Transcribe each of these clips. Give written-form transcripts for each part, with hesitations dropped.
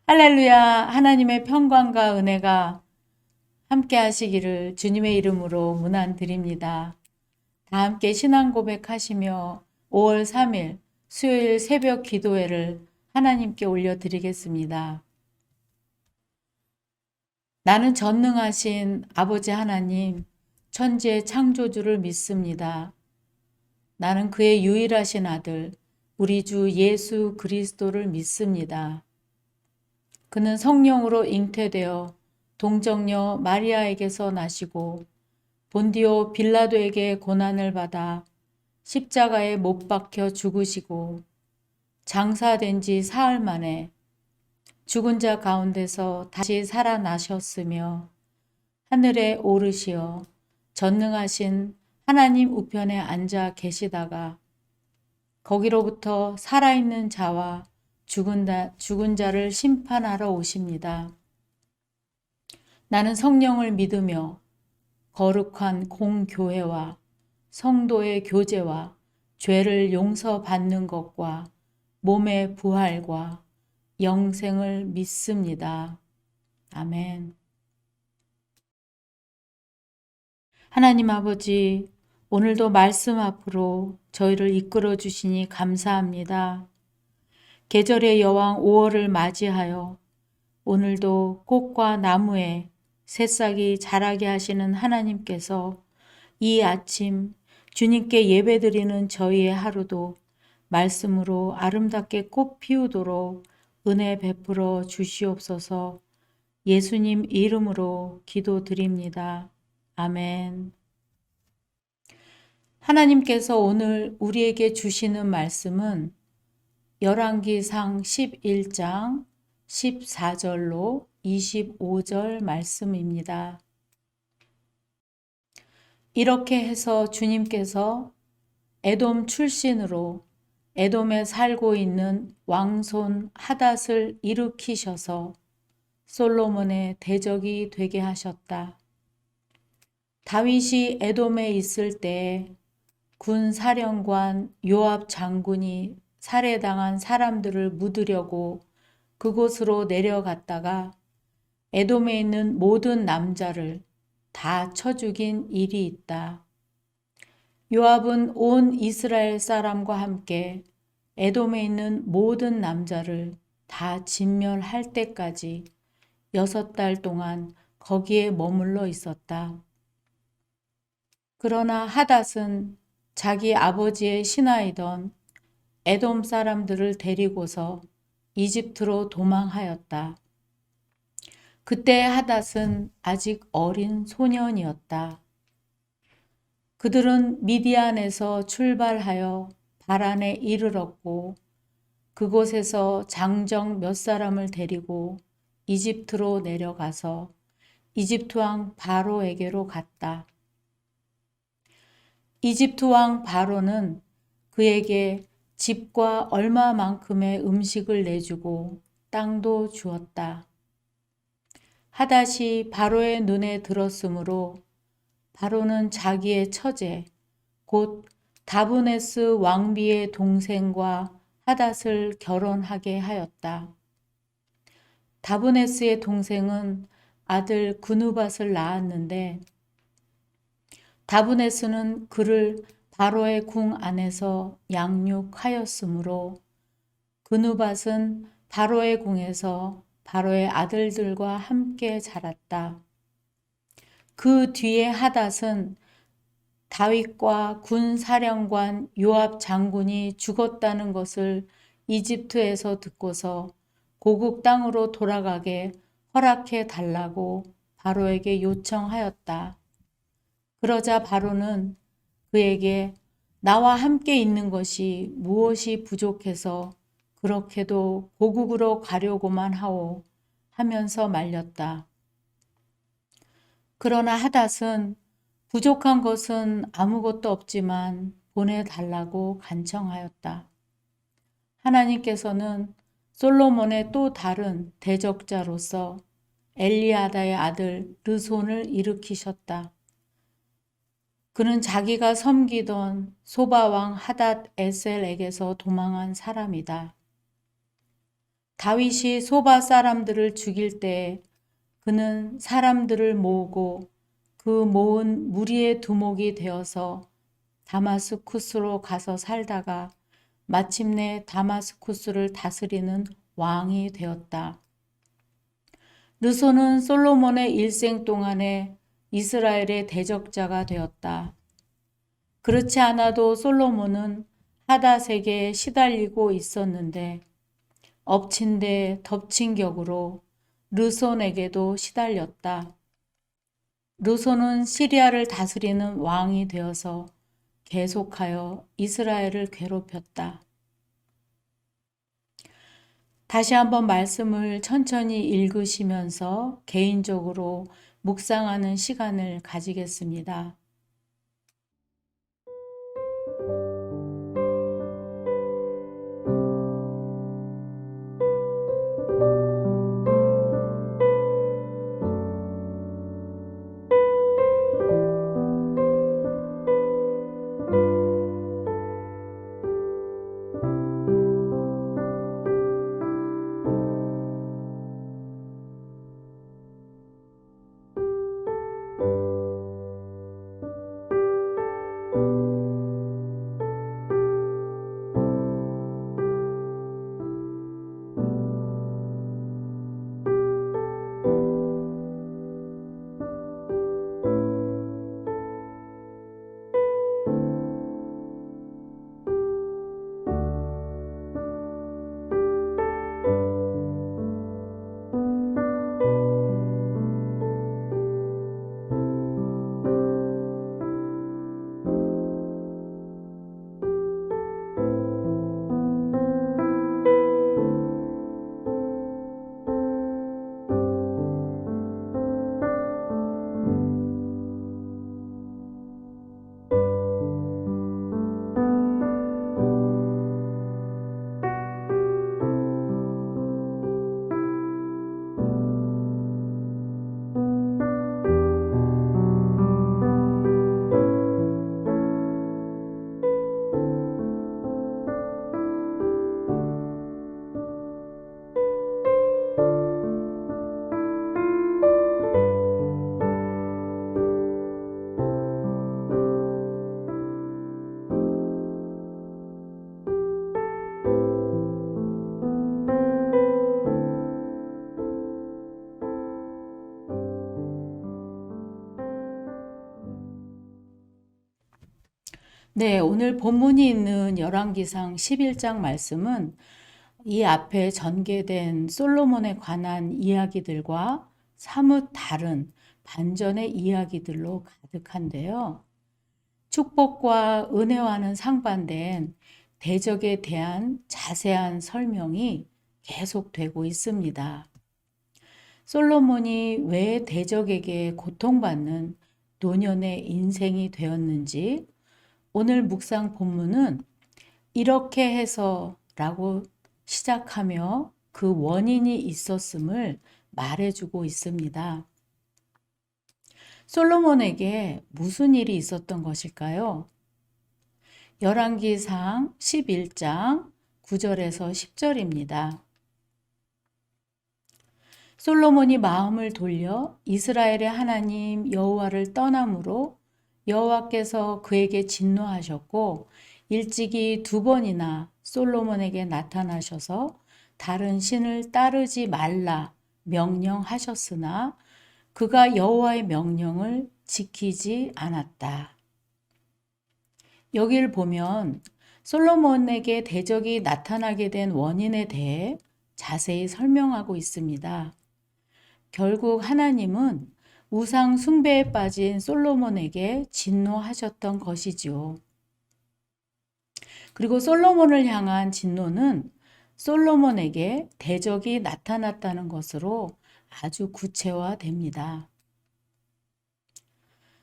할렐루야. 하나님의 평강과 은혜가 함께 하시기를 주님의 이름으로 문안드립니다. 다 함께 신앙 고백하시며 5월 3일 수요일 새벽 기도회를 하나님께 올려드리겠습니다. 나는 전능하신 아버지 하나님, 천지의 창조주를 믿습니다. 나는 그의 유일하신 아들, 우리 주 예수 그리스도를 믿습니다. 그는 성령으로 잉태되어 동정녀 마리아에게서 나시고 본디오 빌라도에게 고난을 받아 십자가에 못 박혀 죽으시고 장사된 지 사흘 만에 죽은 자 가운데서 다시 살아나셨으며 하늘에 오르시어 전능하신 하나님 우편에 앉아 계시다가 거기로부터 살아있는 자와 죽은 자를 심판하러 오십니다. 나는 성령을 믿으며 거룩한 공교회와 성도의 교제와 죄를 용서받는 것과 몸의 부활과 영생을 믿습니다. 아멘. 하나님 아버지, 오늘도 말씀 앞으로 저희를 이끌어 주시니 감사합니다. 계절의 여왕 5월을 맞이하여 오늘도 꽃과 나무에 새싹이 자라게 하시는 하나님께서 이 아침 주님께 예배드리는 저희의 하루도 말씀으로 아름답게 꽃 피우도록 은혜 베풀어 주시옵소서. 예수님 이름으로 기도드립니다. 아멘. 하나님께서 오늘 우리에게 주시는 말씀은 열왕기상 11장 14절로 25절 말씀입니다. 이렇게 해서 주님께서 에돔 출신으로 에돔에 살고 있는 왕손 하닷을 일으키셔서 솔로몬의 대적이 되게 하셨다. 다윗이 에돔에 있을 때 군 사령관 요압 장군이 살해당한 사람들을 묻으려고 그곳으로 내려갔다가 에돔에 있는 모든 남자를 다 쳐 죽인 일이 있다. 요압은 온 이스라엘 사람과 함께 에돔에 있는 모든 남자를 다 진멸할 때까지 6달 동안 거기에 머물러 있었다. 그러나 하닷은 자기 아버지의 신하이던 에돔 사람들을 데리고서 이집트로 도망하였다. 그때 하닷은 아직 어린 소년이었다. 그들은 미디안에서 출발하여 바란에 이르렀고 그곳에서 장정 몇 사람을 데리고 이집트로 내려가서 이집트 왕 바로에게로 갔다. 이집트 왕 바로는 그에게 집과 얼마만큼의 음식을 내주고 땅도 주었다. 하닷이 바로의 눈에 들었으므로 바로는 자기의 처제 곧 다브네스 왕비의 동생과 하닷을 결혼하게 하였다. 다브네스의 동생은 아들 그누밧을 낳았는데 다브네스는 그를 바로의 궁 안에서 양육하였으므로 그누밧은 바로의 궁에서 바로의 아들들과 함께 자랐다. 그 뒤에 하닷은 다윗과 군 사령관 요압 장군이 죽었다는 것을 이집트에서 듣고서 고국 땅으로 돌아가게 허락해 달라고 바로에게 요청하였다. 그러자 바로는 그에게 나와 함께 있는 것이 무엇이 부족해서 그렇게도 고국으로 가려고만 하오 하면서 말렸다. 그러나 하닷은 부족한 것은 아무것도 없지만 보내달라고 간청하였다. 하나님께서는 솔로몬의 또 다른 대적자로서 엘리아다의 아들 르손을 일으키셨다. 그는 자기가 섬기던 소바왕 하닷 에셀에게서 도망한 사람이다. 다윗이 소바 사람들을 죽일 때 그는 사람들을 모으고 그 모은 무리의 두목이 되어서 다마스쿠스로 가서 살다가 마침내 다마스쿠스를 다스리는 왕이 되었다. 르손은 솔로몬의 일생 동안에 이스라엘의 대적자가 되었다. 그렇지 않아도 솔로몬은 하닷에게 시달리고 있었는데 엎친 데 덮친 격으로 르손에게도 시달렸다. 르손은 시리아를 다스리는 왕이 되어서 계속하여 이스라엘을 괴롭혔다. 다시 한번 말씀을 천천히 읽으시면서 개인적으로 묵상하는 시간을 가지겠습니다. 네, 오늘 본문이 있는 열왕기상 11장 말씀은 이 앞에 전개된 솔로몬에 관한 이야기들과 사뭇 다른 반전의 이야기들로 가득한데요. 축복과 은혜와는 상반된 대적에 대한 자세한 설명이 계속되고 있습니다. 솔로몬이 왜 대적에게 고통받는 노년의 인생이 되었는지 오늘 묵상 본문은 이렇게 해서 라고 시작하며 그 원인이 있었음을 말해주고 있습니다. 솔로몬에게 무슨 일이 있었던 것일까요? 열왕기상 11장 9절에서 10절입니다. 솔로몬이 마음을 돌려 이스라엘의 하나님 여호와를 떠남으로 여호와께서 그에게 진노하셨고 일찍이 2번이나 솔로몬에게 나타나셔서 다른 신을 따르지 말라 명령하셨으나 그가 여호와의 명령을 지키지 않았다. 여기를 보면 솔로몬에게 대적이 나타나게 된 원인에 대해 자세히 설명하고 있습니다. 결국 하나님은 우상 숭배에 빠진 솔로몬에게 진노하셨던 것이지요. 그리고 솔로몬을 향한 진노는 솔로몬에게 대적이 나타났다는 것으로 아주 구체화됩니다.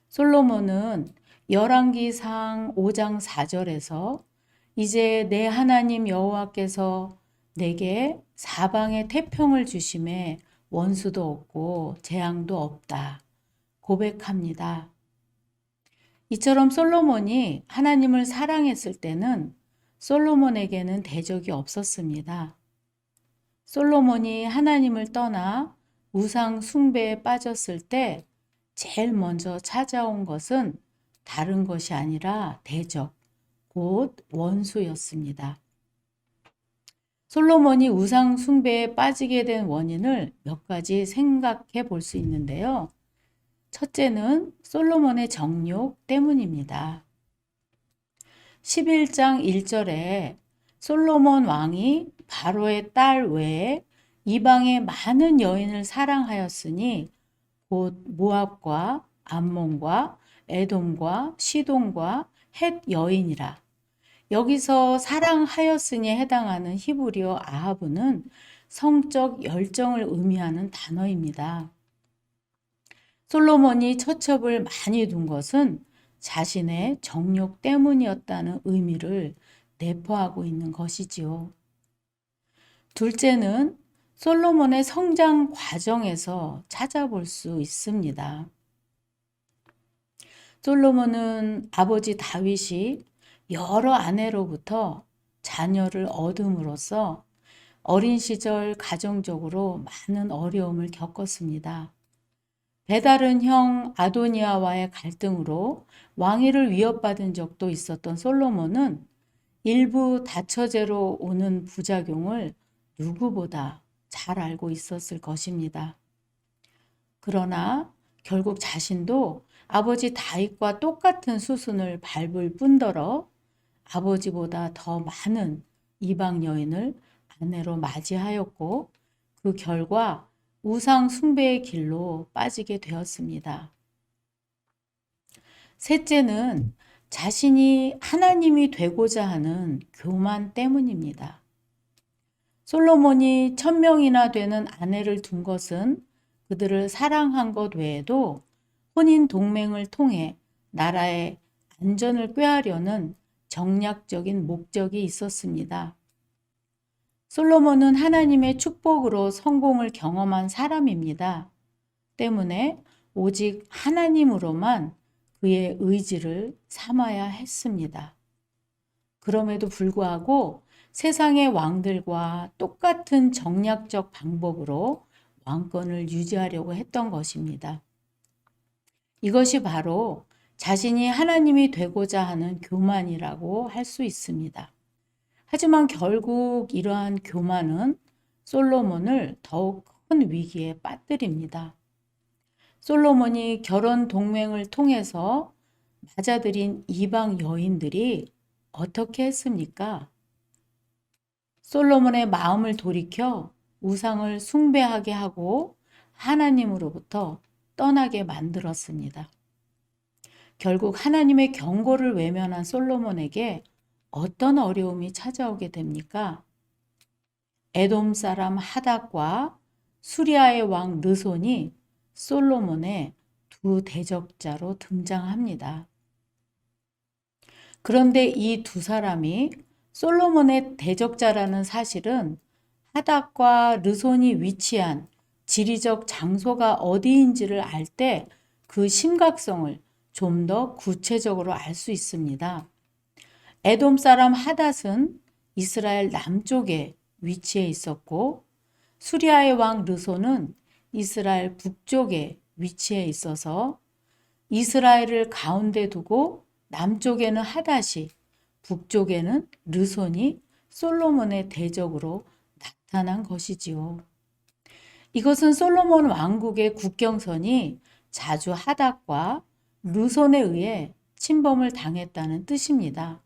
솔로몬은 열왕기상 5장 4절에서 이제 내 하나님 여호와께서 내게 사방에 태평을 주심에 원수도 없고 재앙도 없다 고백합니다. 이처럼 솔로몬이 하나님을 사랑했을 때는 솔로몬에게는 대적이 없었습니다. 솔로몬이 하나님을 떠나 우상 숭배에 빠졌을 때 제일 먼저 찾아온 것은 다른 것이 아니라 대적, 곧 원수였습니다. 솔로몬이 우상 숭배에 빠지게 된 원인을 몇 가지 생각해 볼 수 있는데요. 첫째는 솔로몬의 정욕 때문입니다. 11장 1절에 솔로몬 왕이 바로의 딸 외에 이방의 많은 여인을 사랑하였으니 곧 모압과 암몬과 에돔과 시돈과 헷 여인이라. 여기서 사랑하였으니에 해당하는 히브리어 아하브는 성적 열정을 의미하는 단어입니다. 솔로몬이 처첩을 많이 둔 것은 자신의 정욕 때문이었다는 의미를 내포하고 있는 것이지요. 둘째는 솔로몬의 성장 과정에서 찾아볼 수 있습니다. 솔로몬은 아버지 다윗이 여러 아내로부터 자녀를 얻음으로써 어린 시절 가정적으로 많은 어려움을 겪었습니다. 배다른 형 아도니아와의 갈등으로 왕위를 위협받은 적도 있었던 솔로몬은 일부 다처제로 오는 부작용을 누구보다 잘 알고 있었을 것입니다. 그러나 결국 자신도 아버지 다윗과 똑같은 수순을 밟을 뿐더러 아버지보다 더 많은 이방 여인을 아내로 맞이하였고 그 결과 우상 숭배의 길로 빠지게 되었습니다. 셋째는 자신이 하나님이 되고자 하는 교만 때문입니다. 솔로몬이 1000명이나 되는 아내를 둔 것은 그들을 사랑한 것 외에도 혼인 동맹을 통해 나라의 안전을 꾀하려는 정략적인 목적이 있었습니다. 솔로몬은 하나님의 축복으로 성공을 경험한 사람입니다. 때문에 오직 하나님으로만 그의 의지를 삼아야 했습니다. 그럼에도 불구하고 세상의 왕들과 똑같은 정략적 방법으로 왕권을 유지하려고 했던 것입니다. 이것이 바로 자신이 하나님이 되고자 하는 교만이라고 할 수 있습니다. 하지만 결국 이러한 교만은 솔로몬을 더욱 큰 위기에 빠뜨립니다. 솔로몬이 결혼 동맹을 통해서 맞아들인 이방 여인들이 어떻게 했습니까? 솔로몬의 마음을 돌이켜 우상을 숭배하게 하고 하나님으로부터 떠나게 만들었습니다. 결국 하나님의 경고를 외면한 솔로몬에게 어떤 어려움이 찾아오게 됩니까? 에돔 사람 하닷과 수리아의 왕 르손이 솔로몬의 두 대적자로 등장합니다. 그런데 이 두 사람이 솔로몬의 대적자라는 사실은 하닷과 르손이 위치한 지리적 장소가 어디인지를 알 때 그 심각성을 좀 더 구체적으로 알 수 있습니다. 에돔 사람 하닷은 이스라엘 남쪽에 위치해 있었고 수리아의 왕 르손은 이스라엘 북쪽에 위치해 있어서 이스라엘을 가운데 두고 남쪽에는 하닷이, 북쪽에는 르손이 솔로몬의 대적으로 나타난 것이지요. 이것은 솔로몬 왕국의 국경선이 자주 하닷과 르손에 의해 침범을 당했다는 뜻입니다.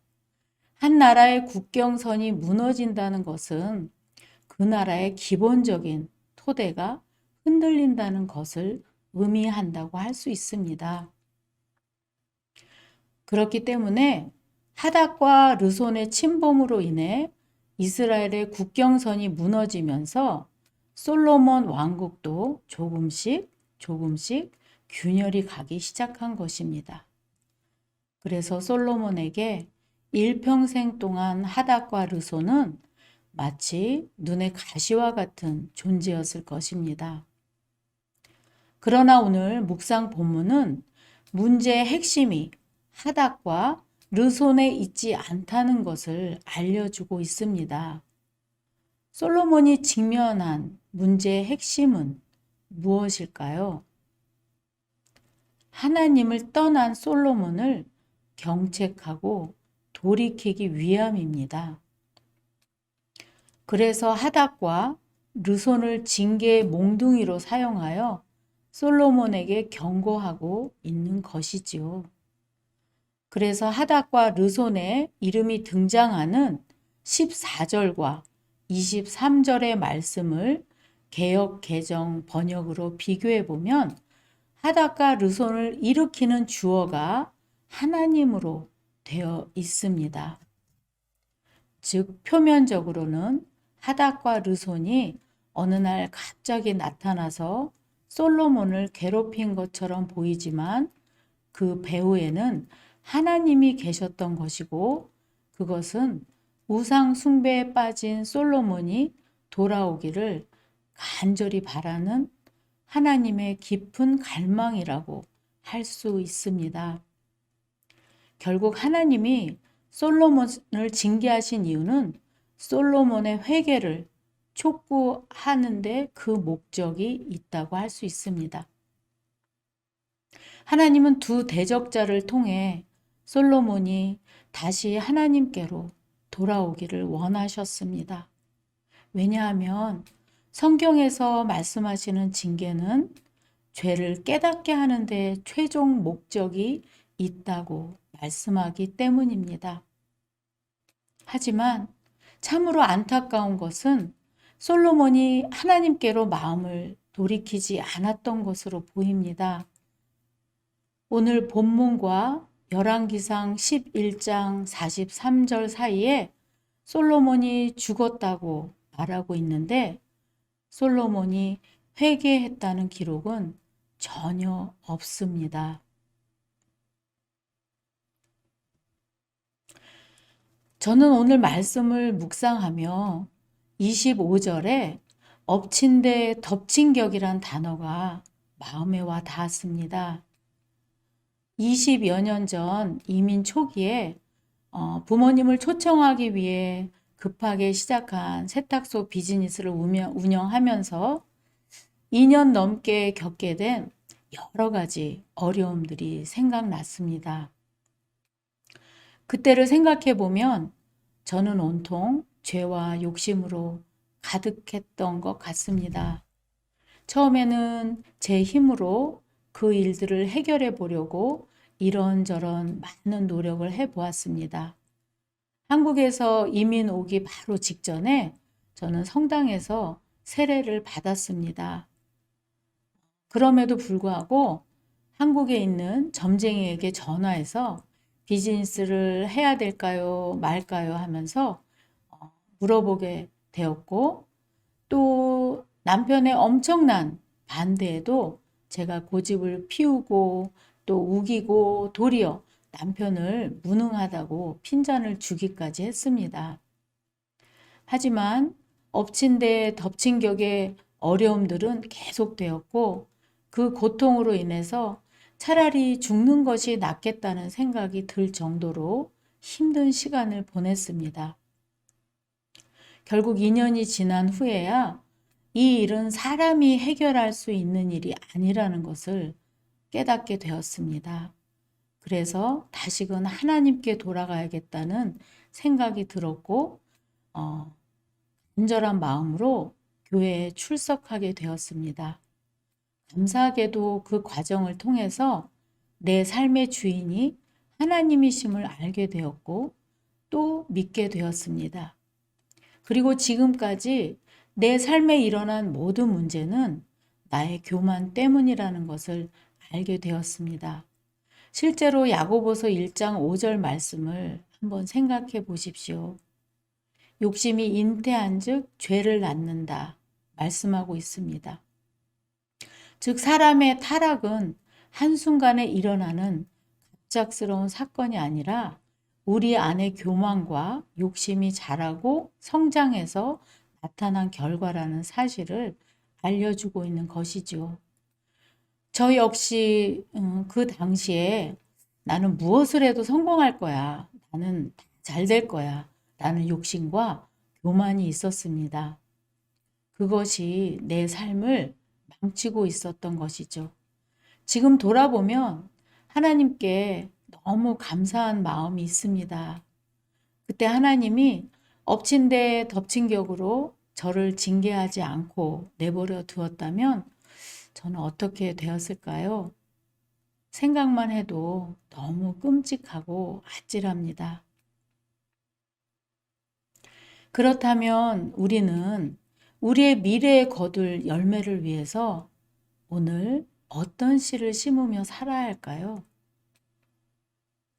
한 나라의 국경선이 무너진다는 것은 그 나라의 기본적인 토대가 흔들린다는 것을 의미한다고 할 수 있습니다. 그렇기 때문에 하닷과 르손의 침범으로 인해 이스라엘의 국경선이 무너지면서 솔로몬 왕국도 조금씩 균열이 가기 시작한 것입니다. 그래서 솔로몬에게 일평생 동안 하닷과 르손은 마치 눈의 가시와 같은 존재였을 것입니다. 그러나 오늘 묵상 본문은 문제의 핵심이 하닷과 르손에 있지 않다는 것을 알려주고 있습니다. 솔로몬이 직면한 문제의 핵심은 무엇일까요? 하나님을 떠난 솔로몬을 경책하고 돌이키기 위함입니다. 그래서 하닥과 르손을 징계의 몽둥이로 사용하여 솔로몬에게 경고하고 있는 것이지요. 그래서 하닥과 르손의 이름이 등장하는 14절과 23절의 말씀을 개역 개정 번역으로 비교해 보면 하닥과 르손을 일으키는 주어가 하나님으로 되어 있습니다. 즉 표면적으로는 하닥과 르손이 어느 날 갑자기 나타나서 솔로몬을 괴롭힌 것처럼 보이지만 그 배후에는 하나님이 계셨던 것이고 그것은 우상 숭배에 빠진 솔로몬이 돌아오기를 간절히 바라는 하나님의 깊은 갈망이라고 할 수 있습니다. 결국 하나님이 솔로몬을 징계하신 이유는 솔로몬의 회개를 촉구하는데 그 목적이 있다고 할 수 있습니다. 하나님은 두 대적자를 통해 솔로몬이 다시 하나님께로 돌아오기를 원하셨습니다. 왜냐하면 성경에서 말씀하시는 징계는 죄를 깨닫게 하는데 최종 목적이 있다고 말씀하기 때문입니다. 하지만 참으로 안타까운 것은 솔로몬이 하나님께로 마음을 돌이키지 않았던 것으로 보입니다. 오늘 본문과 열왕기상 11장 43절 사이에 솔로몬이 죽었다고 말하고 있는데 솔로몬이 회개했다는 기록은 전혀 없습니다. 저는 오늘 말씀을 묵상하며 25절에 엎친 데 덮친 격이란 단어가 마음에 와 닿았습니다. 20여 년 전 이민 초기에 부모님을 초청하기 위해 급하게 시작한 세탁소 비즈니스를 운영하면서 2년 넘게 겪게 된 여러 가지 어려움들이 생각났습니다. 그때를 생각해 보면 저는 온통 죄와 욕심으로 가득했던 것 같습니다. 처음에는 제 힘으로 그 일들을 해결해 보려고 이런저런 많은 노력을 해 보았습니다. 한국에서 이민 오기 바로 직전에 저는 성당에서 세례를 받았습니다. 그럼에도 불구하고 한국에 있는 점쟁이에게 전화해서 비즈니스를 해야 될까요, 말까요 하면서 물어보게 되었고 또 남편의 엄청난 반대에도 제가 고집을 피우고 또 우기고 도리어 남편을 무능하다고 핀잔을 주기까지 했습니다. 하지만 엎친 데 덮친 격의 어려움들은 계속되었고 그 고통으로 인해서 차라리 죽는 것이 낫겠다는 생각이 들 정도로 힘든 시간을 보냈습니다. 결국 2년이 지난 후에야 이 일은 사람이 해결할 수 있는 일이 아니라는 것을 깨닫게 되었습니다. 그래서 다시금 하나님께 돌아가야겠다는 생각이 들었고 간절한 마음으로 교회에 출석하게 되었습니다. 감사하게도 그 과정을 통해서 내 삶의 주인이 하나님이심을 알게 되었고 또 믿게 되었습니다. 그리고 지금까지 내 삶에 일어난 모든 문제는 나의 교만 때문이라는 것을 알게 되었습니다. 실제로 야고보서 1장 5절 말씀을 한번 생각해 보십시오. 욕심이 잉태한 즉 죄를 낳는다 말씀하고 있습니다. 즉 사람의 타락은 한순간에 일어나는 갑작스러운 사건이 아니라 우리 안의 교만과 욕심이 자라고 성장해서 나타난 결과라는 사실을 알려주고 있는 것이죠. 저 역시 그 당시에 나는 무엇을 해도 성공할 거야. 나는 잘 될 거야. 라는 욕심과 교만이 있었습니다. 그것이 내 삶을 망치고 있었던 것이죠. 지금 돌아보면 하나님께 너무 감사한 마음이 있습니다. 그때 하나님이 엎친 데 덮친 격으로 저를 징계하지 않고 내버려 두었다면 저는 어떻게 되었을까요? 생각만 해도 너무 끔찍하고 아찔합니다. 그렇다면 우리는 우리의 미래에 거둘 열매를 위해서 오늘 어떤 씨를 심으며 살아야 할까요?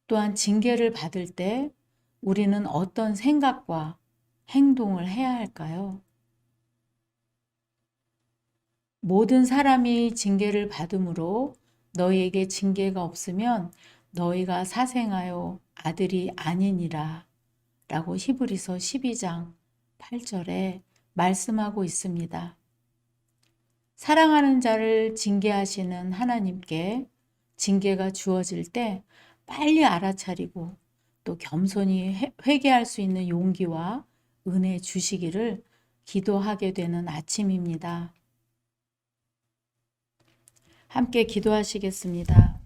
또한 징계를 받을 때 우리는 어떤 생각과 행동을 해야 할까요? 모든 사람이 징계를 받음으로 너희에게 징계가 없으면 너희가 사생하여 아들이 아니니라 라고 히브리서 12장 8절에 말씀하고 있습니다. 사랑하는 자를 징계하시는 하나님께 징계가 주어질 때 빨리 알아차리고 또 겸손히 회개할 수 있는 용기와 은혜 주시기를 기도하게 되는 아침입니다. 함께 기도하시겠습니다.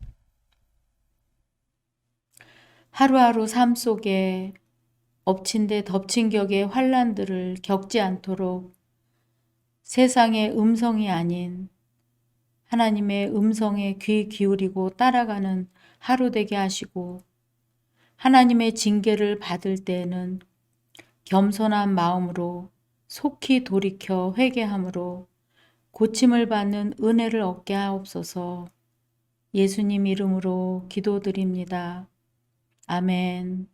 하루하루 삶 속에 엎친 데 덮친 격의 환난들을 겪지 않도록 세상의 음성이 아닌 하나님의 음성에 귀 기울이고 따라가는 하루 되게 하시고 하나님의 징계를 받을 때에는 겸손한 마음으로 속히 돌이켜 회개함으로 고침을 받는 은혜를 얻게 하옵소서. 예수님 이름으로 기도드립니다. 아멘.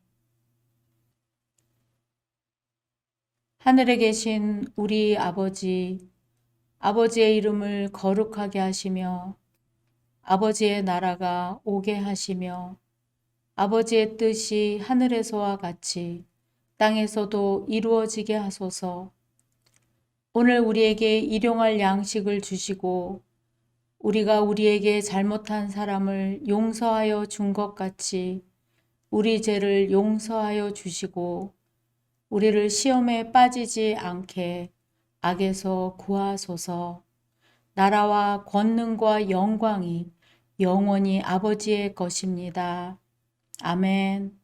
하늘에 계신 우리 아버지, 아버지의 이름을 거룩하게 하시며 아버지의 나라가 오게 하시며 아버지의 뜻이 하늘에서와 같이 땅에서도 이루어지게 하소서. 오늘 우리에게 일용할 양식을 주시고 우리가 우리에게 잘못한 사람을 용서하여 준 것 같이 우리 죄를 용서하여 주시고 우리를 시험에 빠지지 않게 악에서 구하소서. 나라와 권능과 영광이 영원히 아버지의 것입니다. 아멘.